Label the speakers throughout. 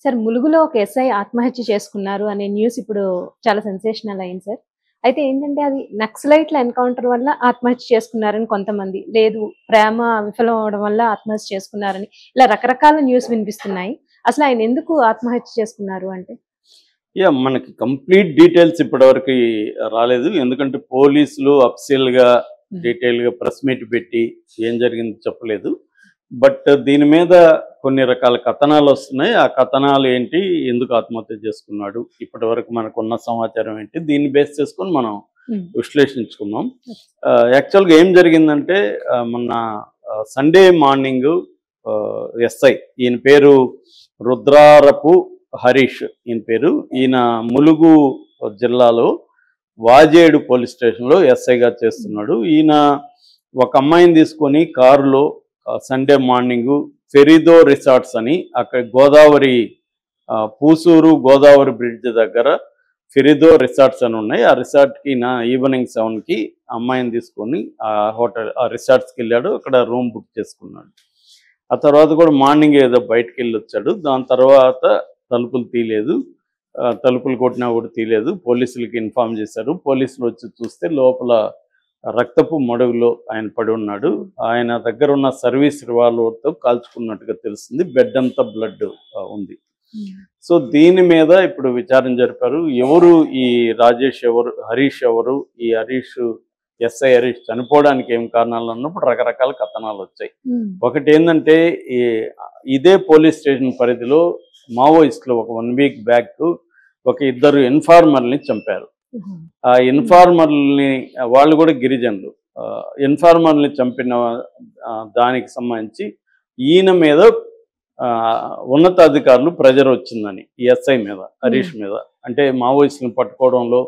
Speaker 1: Sir ములుగులో ఒక SI ఆత్మహత్య చేసుకున్నారు అనే న్యూస్ ఇప్పుడు చాలా సెన్సేషనల్ అయింది సార్. అయితే ఏంటంటే అది నక్సలైట్ల ఎన్కౌంటర్ వల్ల ఆత్మహత్య చేసుకున్నారని కొంతమంది, లేదు ప్రేమ విఫలం అవడం వల్ల ఆత్మహత్య చేసుకున్నారని ఇలా రకరకాల న్యూస్ వినిపిస్తున్నాయి. అసలు ఆయన ఎందుకు ఆత్మహత్య చేసుకున్నారు అంటే?
Speaker 2: మనకి కంప్లీట్ డీటెయిల్స్ ఇప్పటివరకు రాలేదు. ఎందుకంటే పోలీసులు అఫీషియల్‌గా డీటెయిల్‌గా ప్రెస్ మీట్ పెట్టి ఏం జరిగిందో చెప్పలేదు. బట్ దీని మీద కొన్ని రకాల కథనాలు వస్తున్నాయి. ఆ కథనాలు ఏంటి? ఎందుకు ఆత్మహత్య చేసుకున్నాడు? ఇప్పటివరకు మనకున్న సమాచారం ఏంటి? దీన్ని బేస్ చేసుకొని మనం విశ్లేషించుకుందాం. యాక్చువల్‌గా ఏం జరిగిందంటే మొన్న సండే మార్నింగ్ ఎస్ఐ ఈయన పేరు రుద్రారపు హరీష్ ఈయన పేరు. ఈయన ములుగు జిల్లాలో వాజేడు పోలీస్ స్టేషన్లో ఎస్ఐగా చేస్తున్నాడు. ఈయన ఒక అమ్మాయిని తీసుకొని కారులో సండే మార్నింగ్ ఫెరిదో రిసార్ట్స్ అని అక్కడ గోదావరి పూసూరు గోదావరి బ్రిడ్జ్ దగ్గర ఫెరిదో రిసార్ట్స్ అని ఉన్నాయి. ఆ రిసార్ట్కి ఈవినింగ్ 7కి అమ్మాయిని తీసుకొని ఆ రిసార్ట్స్కి వెళ్ళాడు. అక్కడ రూమ్ బుక్ చేసుకున్నాడు. ఆ తర్వాత కూడా మార్నింగ్ ఏదో బయటకు వెళ్ళి వచ్చాడు. దాని తర్వాత తలుపులు తీయలేదు, తలుపులు కొట్టినా కూడా తీయలేదు. పోలీసులకి ఇన్ఫార్మ్ చేశారు. పోలీసులు వచ్చి చూస్తే లోపల రక్తపు మడుగులో ఆయన పడి ఉన్నాడు. ఆయన దగ్గర ఉన్న సర్వీస్ రివాల్వర్తో కాల్చుకున్నట్టుగా తెలుస్తుంది. బెడ్ అంతా బ్లడ్ ఉంది. సో దీని మీద ఇప్పుడు విచారణ జరిపారు. ఎవరు ఈ రాజేష్, ఎవరు హరీష్, ఎవరు ఈ హరీష్, ఎస్ఐ హరీష్ చనిపోవడానికి ఏం కారణాలు అన్నప్పుడు రకరకాల కథనాలు వచ్చాయి. ఒకటి ఏంటంటే ఇదే పోలీస్ స్టేషన్ పరిధిలో మావోయిస్టులు ఒక 1 వీక్ బ్యాక్ ఒక 2 ఇన్ఫార్మర్ని చంపారు. ఆ ఇన్ఫార్మర్ని, వాళ్ళు కూడా గిరిజనులు, ఇన్ఫార్మర్ని చంపిన దానికి సంబంధించి ఈయన మీద ఉన్నతాధికారులు ప్రెజర్ వచ్చిందని ఎస్ఐ మీద, హరీష్ మీద. అంటే మావోయిస్టులను పట్టుకోవడంలో,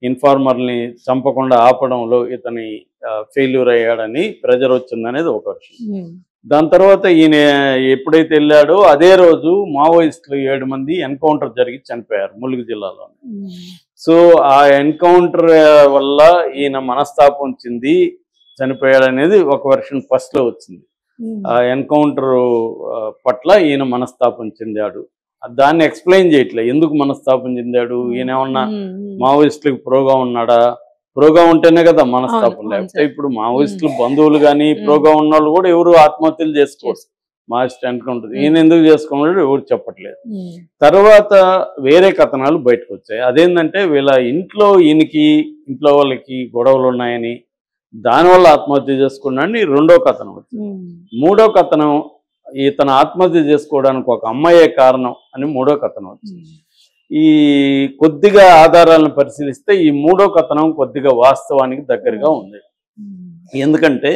Speaker 2: ఇన్ఫార్మర్ని చంపకుండా ఆపడంలో ఇతని ఫెయిల్యూర్ అయ్యాడని ప్రెజర్ వచ్చిందనేది ఒక విషయం. దాని తర్వాత ఈయన ఎప్పుడైతే వెళ్ళాడో అదే రోజు మావోయిస్టులు 7 మంది ఎన్కౌంటర్ జరిగి చనిపోయారు ములుగు జిల్లాలో. సో ఆ ఎన్కౌంటర్ వల్ల ఈయన మనస్తాపం చెంది చనిపోయాడనేది ఒక వెర్షన్ ఫస్ట్లో వచ్చింది. ఆ ఎన్కౌంటర్ పట్ల ఈయన మనస్తాపం చెందాడు. దాన్ని ఎక్స్ప్లెయిన్ చేయట్లే, ఎందుకు మనస్తాపం చెందాడు, ఈయన ఏమన్నా మావోయిస్టులకు ప్రోగా ఉన్నాడా? ప్రోగా ఉంటేనే కదా మనస్తాపం. లేకపోతే ఇప్పుడు మావోయిస్టులు బంధువులు కానీ ప్రోగా ఉన్న వాళ్ళు కూడా ఎవరు ఆత్మహత్యలు చేసుకోవచ్చు. మావోయిస్ట్ ఎన్కౌంటర్ ఈయన ఎందుకు చేసుకున్నాడు ఎవరు చెప్పట్లేదు. తర్వాత వేరే కథనాలు బయటకు వచ్చాయి. అదేంటంటే వీళ్ళ ఇంట్లో వాళ్ళకి గొడవలు ఉన్నాయని, దానివల్ల ఆత్మహత్య చేసుకున్నాడని రెండో కథనం వచ్చింది. మూడో కథనం ఇతను ఆత్మహత్య చేసుకోవడానికి ఒక అమ్మాయే కారణం అని మూడో కథనం వచ్చింది. ఈ కొద్దిగా ఆధారాలను పరిశీలిస్తే ఈ మూడో కథనం కొద్దిగా వాస్తవానికి దగ్గరగా ఉంది. ఎందుకంటే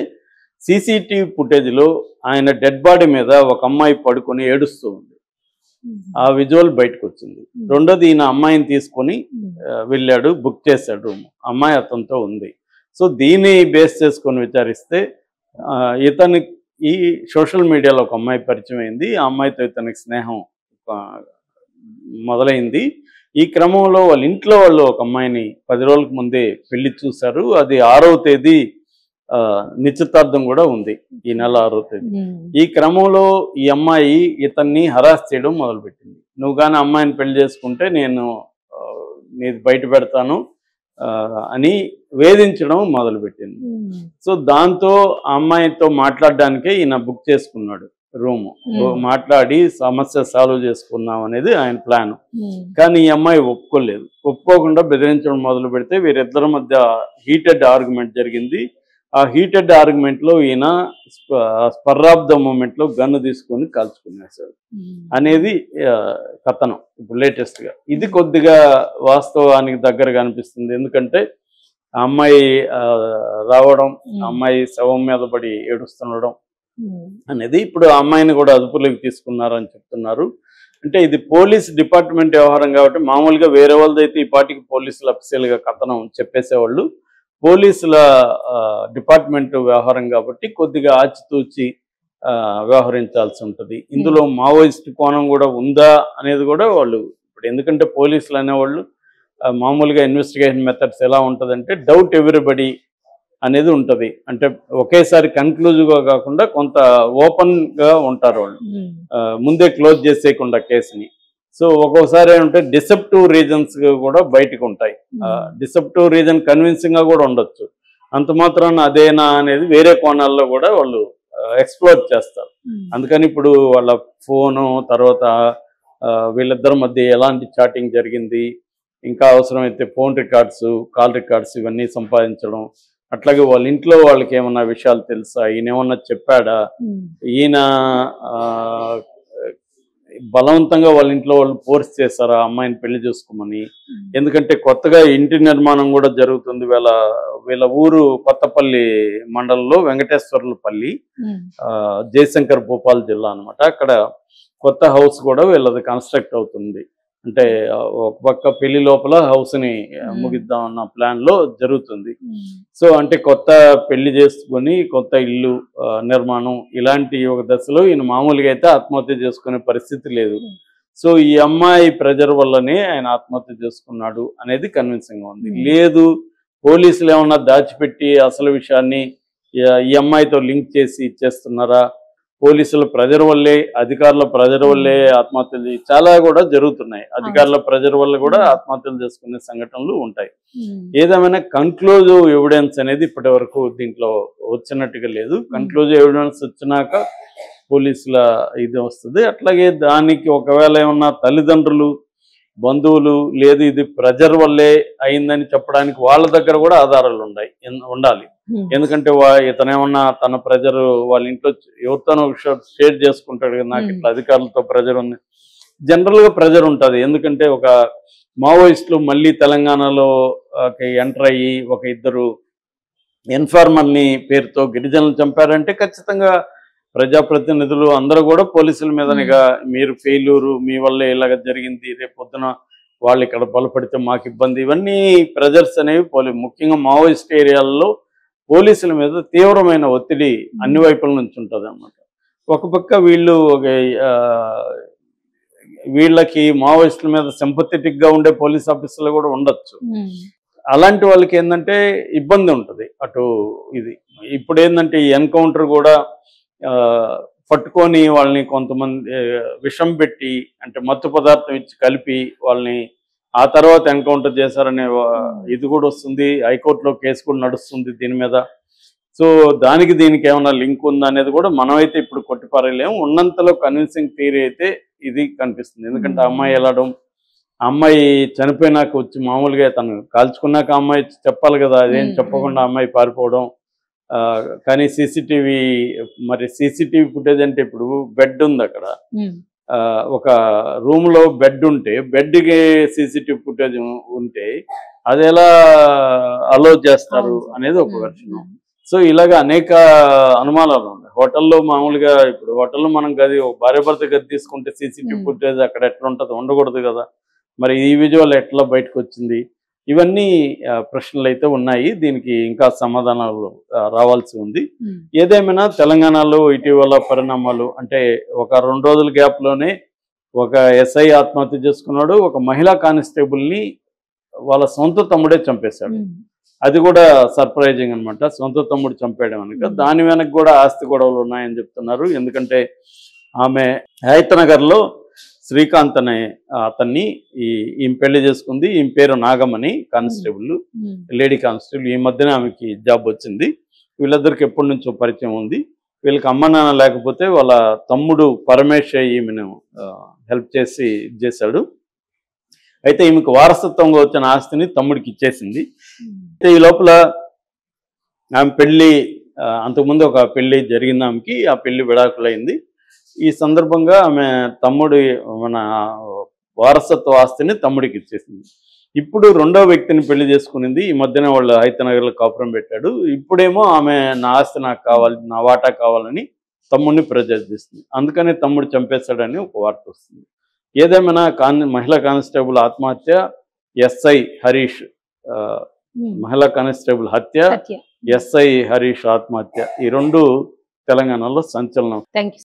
Speaker 2: సీసీటీవీ ఫుటేజ్లో ఆయన డెడ్ బాడీ మీద ఒక అమ్మాయి పడుకొని ఏడుస్తూ ఉంది. ఆ విజువల్ బయటకు వచ్చింది. రెండోది ఈయన అమ్మాయిని తీసుకొని వెళ్ళాడు, బుక్ చేశాడు రూమ్. అమ్మాయి అతనితో ఉంది. సో దీన్ని బేస్ చేసుకొని విచారిస్తే ఈ సోషల్ మీడియాలో ఒక అమ్మాయి పరిచయం అయింది. ఆ అమ్మాయితో ఇతనికి స్నేహం మొదలైంది. ఈ క్రమంలో వాళ్ళ ఇంట్లో వాళ్ళు ఒక అమ్మాయిని 10 రోజులకు ముందే పెళ్లి చూశారు. అది 6వ తేదీ నిశ్చితార్థం కూడా ఉంది, ఈ నెల 6వ తేదీ. ఈ క్రమంలో ఈ అమ్మాయి ఇతన్ని హరాస్ చేయడం మొదలుపెట్టింది. నువ్వు కానీ అమ్మాయిని పెళ్లి చేసుకుంటే నేను నీది బయట పెడతాను అని వేధించడం మొదలుపెట్టింది. సో దాంతో ఆ అమ్మాయితో మాట్లాడడానికే ఈయన బుక్ చేసుకున్నాడు రూము. మాట్లాడి సమస్య సాల్వ్ చేసుకుందాం అనేది ఆయన ప్లాన్. కానీ ఈ అమ్మాయి ఒప్పుకోలేదు. ఒప్పుకోకుండా బెదిరించడం మొదలు పెడితే వీరిద్దరి మధ్య హీటెడ్ ఆర్గ్యుమెంట్ జరిగింది. ఆ హీటెడ్ ఆర్గ్యుమెంట్లో ఈయన స్పర్ ఆఫ్ ద మూమెంట్లో గన్ను తీసుకొని కాల్చుకునేశాడు అనేది కథనం ఇప్పుడు లేటెస్ట్గా. ఇది కొద్దిగా వాస్తవానికి దగ్గరగా అనిపిస్తుంది. ఎందుకంటే ఆ అమ్మాయి రావడం, అమ్మాయి శవం మీద పడి ఏడుస్తుండడం అనేది. ఇప్పుడు ఆ అమ్మాయిని కూడా అదుపులోకి తీసుకున్నారని చెప్తున్నారు. అంటే ఇది పోలీస్ డిపార్ట్మెంట్ వ్యవహారం కాబట్టి మామూలుగా వేరే వాళ్ళదైతే ఈ పార్టీకి పోలీసులు అఫీషియల్గా కథనం చెప్పేసేవాళ్ళు. పోలీసుల డిపార్ట్మెంట్ వ్యవహారం కాబట్టి కొద్దిగా ఆచితూచి వ్యవహరించాల్సి ఉంటుంది. ఇందులో మావోయిస్ట్ కోణం కూడా ఉందా అనేది కూడా వాళ్ళు ఇప్పుడు, ఎందుకంటే పోలీసులు అనేవాళ్ళు మామూలుగా ఇన్వెస్టిగేషన్ మెథడ్స్ ఎలా ఉంటుందంటే డౌట్ ఎవ్రీబడి అనేది ఉంటుంది. అంటే ఒకేసారి కన్క్లూజివ్గా కాకుండా కొంత ఓపెన్గా ఉంటారు వాళ్ళు, ముందే క్లోజ్ చేసేయకుండా కేసుని. సో ఒక్కోసారి ఏంటంటే డిసెప్టివ్ రీజన్స్ కూడా బయటకు ఉంటాయి. డిసెప్టివ్ రీజన్ కన్విన్సింగ్ గా కూడా ఉండొచ్చు. అంత మాత్రాన అదేనా అనేది వేరే కోణాల్లో కూడా వాళ్ళు ఎక్స్ప్లోర్ చేస్తారు. అందుకని ఇప్పుడు వాళ్ళ ఫోను తర్వాత వీళ్ళిద్దరి మధ్య ఎలాంటి చాటింగ్ జరిగింది, ఇంకా అవసరమైతే ఫోన్ రికార్డ్స్, కాల్ రికార్డ్స్ ఇవన్నీ సంపాదించడం. అట్లాగే వాళ్ళ ఇంట్లో వాళ్ళకి ఏమన్నా విషయాలు తెలుసా, ఈయన ఏమన్నా చెప్పాడా, ఈయన బలవంతంగా వాళ్ళ ఇంట్లో వాళ్ళు ఫోర్స్ చేశారా అమ్మాయిని పెళ్లి చేసుకోమని. ఎందుకంటే కొత్తగా ఇంటి నిర్మాణం కూడా జరుగుతుంది. వీళ్ళ ఊరు కొత్తపల్లి మండలంలో వెంకటేశ్వర్లపల్లి, జయశంకర్ భూపాల్ జిల్లా అనమాట. అక్కడ కొత్త హౌస్ కూడా వీళ్ళది కన్స్ట్రక్ట్ అవుతుంది. అంటే ఒక పక్క పెళ్లి లోపల హౌస్ ని ముగిద్దాం అన్న ప్లాన్ లో జరుగుతుంది. సో అంటే కొత్త పెళ్లి చేసుకుని కొత్త ఇల్లు నిర్మాణం ఇలాంటి ఒక దశలో ఈయన మామూలుగా అయితే ఆత్మహత్య చేసుకునే పరిస్థితి లేదు. సో ఈ అమ్మాయి ప్రెజర్ వల్లనే ఆయన ఆత్మహత్య చేసుకున్నాడు అనేది కన్విన్సింగ్ గా ఉంది. లేదు పోలీసులు ఏమన్నా దాచిపెట్టి అసలు విషయాన్ని ఈ అమ్మాయితో లింక్ చేసి ఇచ్చేస్తున్నారా, పోలీసుల ప్రెజర్ వల్లే, అధికారుల ప్రెజర్ వల్లే ఆత్మహత్యలు చాలా కూడా జరుగుతున్నాయి. అధికారుల ప్రెజర్ వల్ల కూడా ఆత్మహత్యలు చేసుకునే సంఘటనలు ఉంటాయి. ఏదేమైనా కన్క్లూజివ్ ఎవిడెన్స్ అనేది ఇప్పటి వరకు దీంట్లో వచ్చినట్టుగా లేదు. కన్క్లూజివ్ ఎవిడెన్స్ వచ్చినాక పోలీసుల ఇది వస్తుంది. అట్లాగే దానికి ఒకవేళ ఏమన్నా తల్లిదండ్రులు, బంధువులు లేదు ఇది ప్రెజర్ వల్లే అయిందని చెప్పడానికి వాళ్ళ దగ్గర కూడా ఆధారాలు ఉండాలి. ఎందుకంటే ఇతనేమన్నా తన ప్రెజర్ వాళ్ళ ఇంట్లో ఎవరితోనో షేర్ చేసుకుంటాడు కదా, నాకు ఇట్లా అధికారులతో ప్రెజర్ ఉంది. జనరల్ గా ప్రెజర్ ఉంటుంది. ఎందుకంటే ఒక మావోయిస్టులు మళ్ళీ తెలంగాణలో ఎంటర్ అయ్యి ఒక ఇద్దరు ఇన్ఫార్మర్ని పేరుతో గిరిజనులు చంపారంటే ఖచ్చితంగా ప్రజాప్రతినిధులు అందరూ కూడా పోలీసుల మీదనిగా మీరు ఫెయిల్యూరు, మీ వల్ల ఇలాగ జరిగింది, రేపు పొద్దున వాళ్ళు ఇక్కడ బలపడితే మాకు ఇబ్బంది, ఇవన్నీ ప్రెజర్స్ అనేవి ముఖ్యంగా మావోయిస్ట్ ఏరియాల్లో పోలీసుల మీద తీవ్రమైన ఒత్తిడి అన్ని వైపుల నుంచి ఉంటుంది అన్నమాట. ఒక పక్క వీళ్ళకి మావోయిస్టుల మీద సింపథెటిక్ గా ఉండే పోలీస్ ఆఫీసర్లు కూడా ఉండొచ్చు. అలాంటి వాళ్ళకి ఏంటంటే ఇబ్బంది ఉంటుంది అటు ఇది. ఇప్పుడు ఏంటంటే ఈ ఎన్కౌంటర్ కూడా పట్టుకొని వాళ్ళని కొంతమంది విషం పెట్టి అంటే మత్తు పదార్థం ఇచ్చి కలిపి వాళ్ళని ఆ తర్వాత ఎన్కౌంటర్ చేశారనే ఇది కూడా వస్తుంది. హైకోర్టులో కేసు కూడా నడుస్తుంది దీని మీద. సో దీనికి ఏమైనా లింక్ ఉందా అనేది కూడా మనమైతే ఇప్పుడు కొట్టిపారేయలేము. ఉన్నంతలో కన్విన్సింగ్ థియరీ అయితే ఇది కనిపిస్తుంది. ఎందుకంటే అమ్మాయి వెళ్ళడం, అమ్మాయి చనిపోయినాక వచ్చి మామూలుగా తను కాల్చుకున్నాక అమ్మాయి చెప్పాలి కదా, అదేం చెప్పకుండా అమ్మాయి పారిపోవడం. కానీ సీసీటీవీ ఫుటేజ్ అంటే ఇప్పుడు బెడ్ ఉంది అక్కడ, ఒక రూమ్ లో బెడ్ ఉంటే బెడ్కి సీసీటీవీ ఫుటేజ్ ఉంటే అది ఎలా అలో చేస్తారు అనేది ఒక వెర్షన్. సో ఇలాగ అనేక అనుమానాలు ఉన్నాయి. హోటల్లో మామూలుగా ఇప్పుడు హోటల్లో మనం గది భార్య భర్త గది తీసుకుంటే సీసీటీవీ ఫుటేజ్ అక్కడ ఎట్లా ఉంటుంది, ఉండకూడదు కదా, మరి ఈ విజువల్ ఎట్లా బయటకు వచ్చింది, ఇవన్నీ ప్రశ్నలు అయితే ఉన్నాయి. దీనికి ఇంకా సమాధానాలు రావాల్సి ఉంది. ఏదేమైనా తెలంగాణలో ఇటీవల పరిణామాలు అంటే ఒక 2 రోజుల గ్యాప్ లోనే ఒక ఎస్ఐ ఆత్మహత్య చేసుకున్నాడు. ఒక మహిళా కానిస్టేబుల్ని వాళ్ళ సొంత తమ్ముడే చంపేశాడు. అది కూడా సర్ప్రైజింగ్ అనమాట. సొంత తమ్ముడు చంపేయడం అనక దాని వెనక కూడా ఆస్తి గొడవలు ఉన్నాయని చెప్తున్నారు. ఎందుకంటే ఆమె హైతనగర్లో శ్రీకాంత్ అనే అతన్ని ఈమె పెళ్లి చేసుకుంది. ఈమె పేరు నాగమణి, కానిస్టేబుల్, లేడీ కానిస్టేబుల్. ఈ మధ్యన ఆమెకి జాబ్ వచ్చింది. వీళ్ళిద్దరికి ఎప్పటి నుంచో పరిచయం ఉంది. వీళ్ళకి అమ్మ నాన్న లేకపోతే వాళ్ళ తమ్ముడు పరమేశ్ ఈమెను హెల్ప్ చేసి చేశాడు. అయితే ఈమెకు వారసత్వంగా వచ్చిన ఆస్తిని తమ్ముడికి ఇచ్చేసింది. అయితే ఈ లోపల ఆమె పెళ్లి అంతకుముందు ఒక పెళ్లి జరిగింది ఆమెకి. ఆ పెళ్లి విడాకులైంది. ఈ సందర్భంగా ఆమె తమ్ముడు మన వారసత్వ ఆస్తిని తమ్ముడికి ఇచ్చేసింది. ఇప్పుడు 2వ వ్యక్తిని పెళ్లి చేసుకునింది. ఈ మధ్యన వాళ్ళు హైతనగర్లో కాపురం పెట్టాడు. ఇప్పుడేమో ఆమె నా ఆస్తి నాకు కావాలి, నా వాటా కావాలని తమ్ముడిని ప్రెజర్ చేస్తుంది. అందుకని తమ్ముడు చంపేశాడని ఒక వార్త వస్తుంది. ఏదేమైనా మహిళా కానిస్టేబుల్ ఆత్మహత్య, ఎస్ఐ హరీష్ మహిళా కానిస్టేబుల్ హత్య, ఎస్ఐ హరీష్ ఆత్మహత్య, ఈ 2 తెలంగాణలో సంచలనం.
Speaker 1: Thank you.